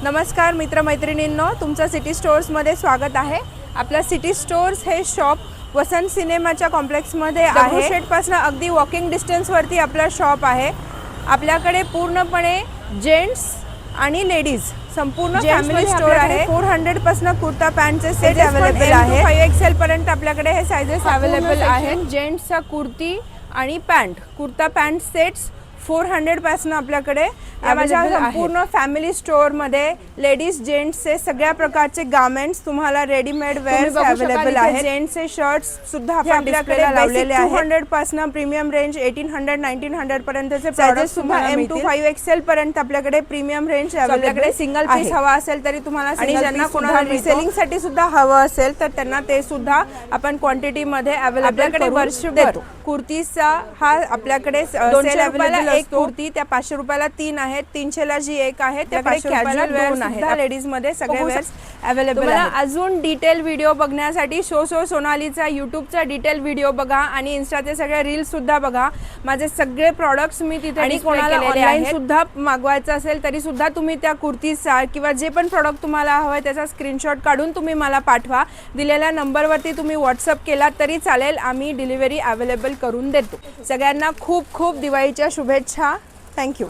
नमस्कार मित्रमैत्रिणींनो, तुमचं सिटी स्टोर्समध्ये स्वागत आहे। आपला सिटी स्टोर्स हे शॉप वसंत सिनेमाच्या कॉम्प्लेक्समध्ये आहे। दगडूशेठपासून अगदी वॉकिंग डिस्टन्सवरती आपला शॉप आहे। आपल्याकडे पूर्णपणे जेंट्स आणि लेडीज संपूर्ण फॅमिली स्टोर आहे। 400 पासून कुर्ता पॅन्टचे सेट अवेलेबल आहे। 5XL पर्यंत आपल्याकडे हे साइजेस अवेलेबल आहेत। जेंट्सचा कुर्ती आणि पॅन्ट, कुर्ता पॅन्ट सेट्स 400 पासून आपल्याकडे संपूर्ण फॅमिली स्टोर मध्ये लेडीज जेंट्सचे सगळ्या प्रकारचे गार्मेंट्स तुम्हाला रेडीमेड वेअर्स अवेलेबल आहेत। जेंट्सचे शर्ट्स सुद्धा आपल्याकडे लावलेले आहेत। 200 पासून प्रीमियम रेंज 1800 1900 पर्यंतचे प्रोडक्ट्स सुद्धा M to 5XL पर्यंत आपल्याकडे premium range available. Single piece हवा असेल तरी तुम्हाला, आणि ज्यांना कोणाला रिसेलिंग साठी सुद्धा हवं असेल तर त्यांना ते सुद्धा आपण क्वांटिटी मध्ये अवेलेबल करून वर्षभर। कुर्तीचा हा आपल्याकडे सेल अवेलेबल एक कुर्ती त्या 500 रुपयाला 3 आहेत, 300 ला जी एक आहे त्या 500 रुपयाला 2 आहेत। लेडीज मध्ये सगळे वेअर्स अवेलेबल आहेत। अजून डिटेल व्हिडिओ बघण्यासाठी सो सोनालीचा यूट्यूबचा डिटेल व्हिडिओ बघा आणि इन्स्टाचे सगळे रील्स सुद्धा बघा। माझे सगळे प्रोडक्ट्स मी तिथे, आणि कोणाला ऑनलाइन सुद्धा मागवायचं असेल तरी सुद्धा तुम्ही त्या कुर्तीचा किंवा जे पण प्रोडक्ट तुम्हाला हवंय त्याचा स्क्रीनशॉट काढून तुम्ही मला पाठवा। दिलेल्या नंबरवरती तुम्ही व्हॉट्सअप केला तरी चालेल, आम्ही डिलिव्हरी अवेलेबल करून देतो। सगळ्यांना खूप खूप दिवाळीच्या शुभेच्छा। थँक्यू।